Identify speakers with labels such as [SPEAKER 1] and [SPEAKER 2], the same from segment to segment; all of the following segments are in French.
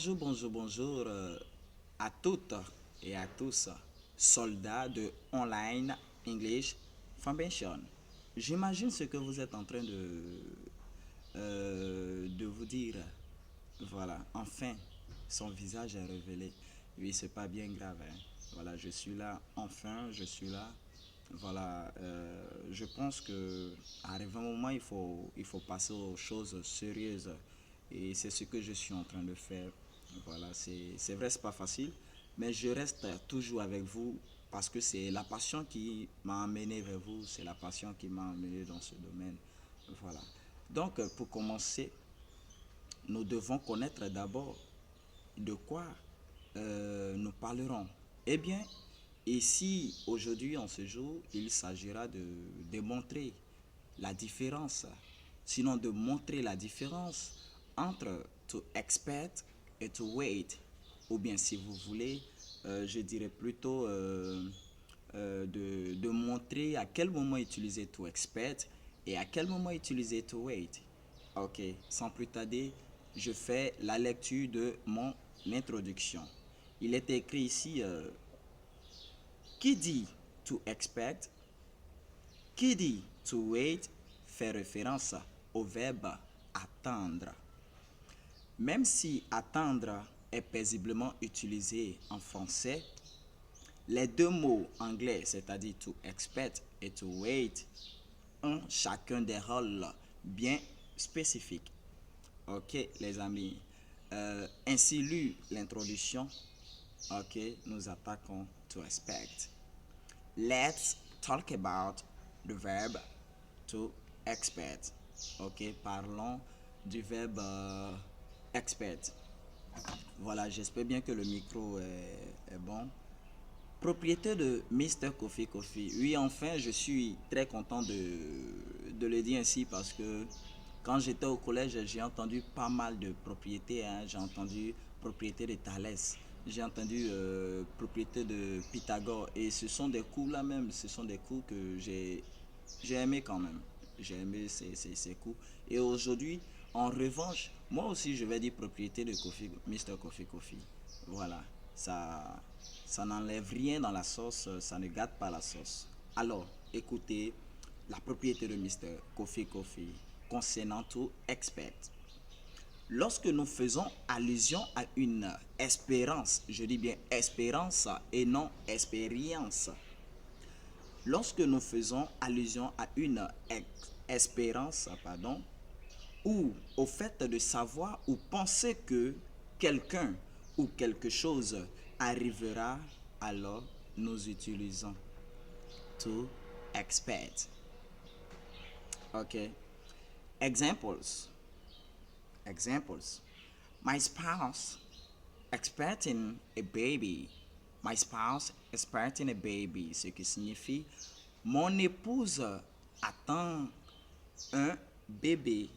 [SPEAKER 1] Bonjour à toutes et à tous, soldats de Online English Foundation. J'imagine ce que vous êtes en train de vous dire. Voilà, enfin, son visage est révélé. Oui, c'est pas bien grave, hein. Voilà, je suis là, enfin, je suis là. Voilà, je pense que arrivé un moment, il faut passer aux choses sérieuses. Et c'est ce que je suis en train de faire. Voilà, c'est vrai, c'est pas facile, mais je reste toujours avec vous parce que c'est la passion qui m'a amené vers vous, c'est la passion qui m'a amené dans ce domaine. Voilà. Donc, pour commencer, nous devons connaître d'abord de quoi nous parlerons. Eh bien, ici, aujourd'hui, en ce jour, il s'agira de démontrer la différence, sinon de montrer la différence entre to expect et to wait. Ou bien, si vous voulez, je dirais plutôt de montrer à quel moment utiliser to expect et à quel moment utiliser to wait. Ok, sans plus tarder, je fais la lecture de mon introduction. Il est écrit ici qui dit to expect, qui dit to wait fait référence au verbe attendre. Même si attendre est paisiblement utilisé en français, les deux mots anglais, c'est-à-dire to expect et to wait, ont chacun des rôles bien spécifiques. Ok, les amis. Ainsi lu l'introduction, ok, nous attaquons to expect. Let's talk about the verb to expect. Ok, parlons du verbe expect. Voilà, j'espère bien que le micro est bon. Propriété de Mr. Coffee Coffee. Oui, enfin, je suis très content de le dire ainsi parce que quand j'étais au collège, j'ai entendu pas mal de propriétés, hein. J'ai entendu propriété de Thalès, j'ai entendu propriété de Pythagore. Et ce sont des cours là même, ce sont des cours que j'ai aimé quand même. J'ai aimé ces cours. Et aujourd'hui, en revanche, moi aussi, je vais dire propriété de Coffee, Mr. Coffee Coffee. Voilà, ça, ça n'enlève rien dans la sauce, ça ne gâte pas la sauce. Alors, écoutez la propriété de Mr. Coffee Coffee concernant tout expect. Lorsque nous faisons allusion à une espérance, je dis bien espérance et non expérience. Lorsque nous faisons allusion à une espérance, pardon, ou au fait de savoir ou penser que quelqu'un ou quelque chose arrivera, alors nous utilisons to expect. Ok. Examples. Examples. My spouse expecting a baby. My spouse expecting a baby, ce qui signifie mon épouse attend un bébé.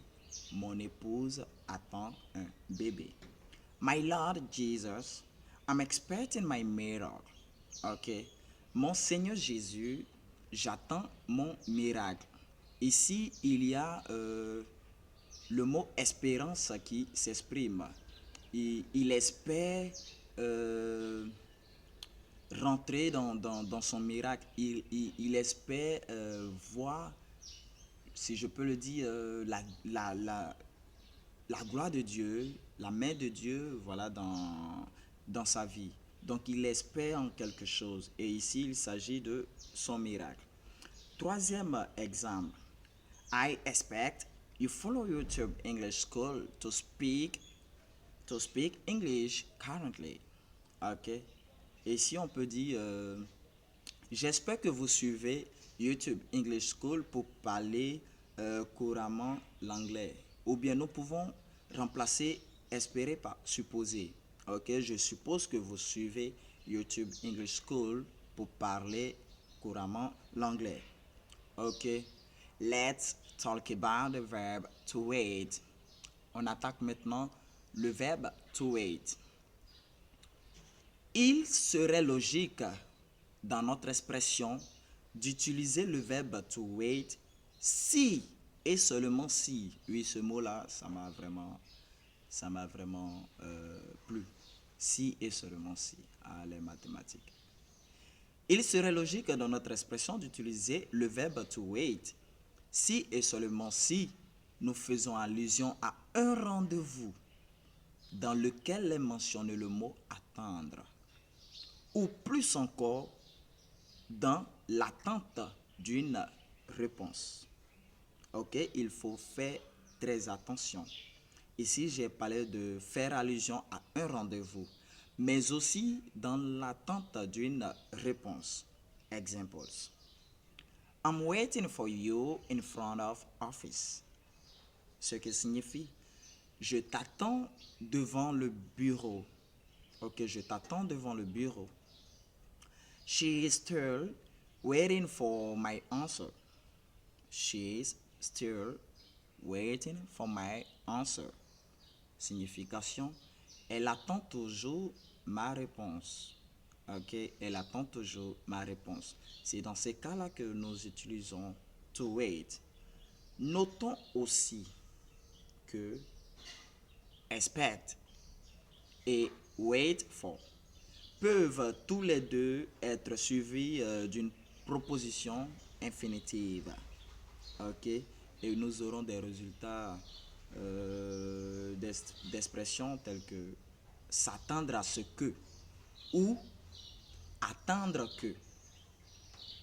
[SPEAKER 1] Mon épouse attend un bébé. My Lord Jesus, I'm expecting my miracle. Ok. Mon Seigneur Jésus, j'attends mon miracle. Ici, il y a le mot espérance qui s'exprime. Il espère euh, rentrer dans son miracle. Il espère voir, si je peux le dire, la gloire de Dieu, la main de Dieu, voilà, dans sa vie. Donc il espère en quelque chose. Et ici, il s'agit de son miracle. Troisième exemple. I expect you follow YouTube English School to speak English currently. Ok. Et si on peut dire, j'espère que vous suivez YouTube English School pour parler couramment l'anglais. Ou bien nous pouvons remplacer espérer par supposer. Ok, je suppose que vous suivez YouTube English School pour parler couramment l'anglais. Ok, let's talk about the verb to wait. On attaque maintenant le verbe to wait. Il serait logique dans notre expression d'utiliser le verbe to wait si et seulement si. Oui, ce mot-là, ça m'a vraiment plu. Si et seulement si à les mathématiques. Il serait logique dans notre expression d'utiliser le verbe to wait. Si et seulement si nous faisons allusion à un rendez-vous dans lequel est mentionné le mot attendre. Ou plus encore, dans l'attente d'une réponse. Ok, il faut faire très attention. Ici, j'ai parlé de faire allusion à un rendez-vous, mais aussi dans l'attente d'une réponse. Examples. I'm waiting for you in front of office. Ce qui signifie, je t'attends devant le bureau. Ok, je t'attends devant le bureau. She is still waiting for my answer. She is still waiting for my answer. Signification, elle attend toujours ma réponse. Ok, elle attend toujours ma réponse. C'est dans ces cas-là que nous utilisons to wait. Notons aussi que expect et wait for peuvent tous les deux être suivis d'une proposition infinitive. Ok, et nous aurons des résultats d'expressions telles que s'attendre à ce que ou attendre que.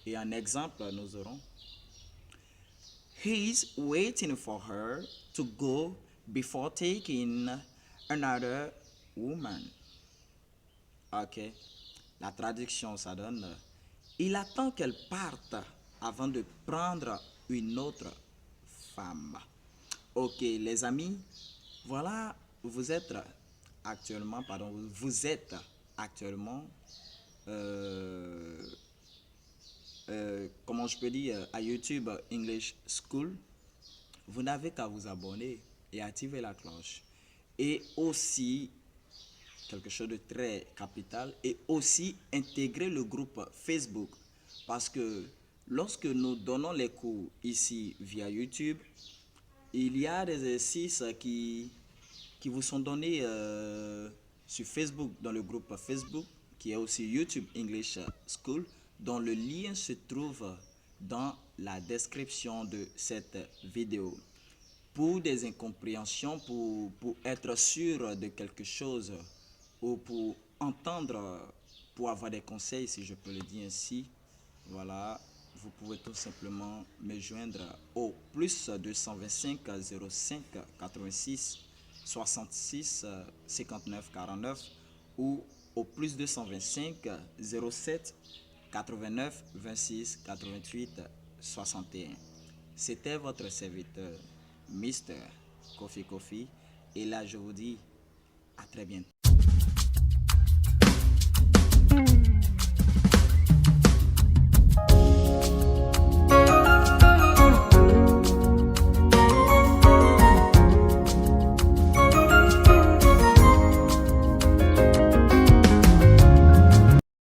[SPEAKER 1] Et un exemple, nous aurons He's waiting for her to go before taking another woman. Ok, la traduction, ça donne il attend qu'elle parte avant de prendre une autre femme. Ok, les amis, voilà, vous êtes actuellement, euh, comment je peux dire, à YouTube English School. Vous n'avez qu'à vous abonner et activer la cloche. Et aussi, quelque chose de très capital, et aussi intégrer le groupe Facebook. Parce que lorsque nous donnons les cours ici via YouTube, il y a des exercices qui vous sont donnés sur Facebook, dans le groupe Facebook, qui est aussi YouTube English School, dont le lien se trouve dans la description de cette vidéo. Pour des incompréhensions, pour être sûr de quelque chose, ou pour entendre, pour avoir des conseils, si je peux le dire ainsi, voilà, vous pouvez tout simplement me joindre au plus 225 05 86 66 59 49 ou au plus 225 07 89 26 88 61. C'était votre serviteur, Mr. Kofi Kofi, et là je vous dis à très bientôt.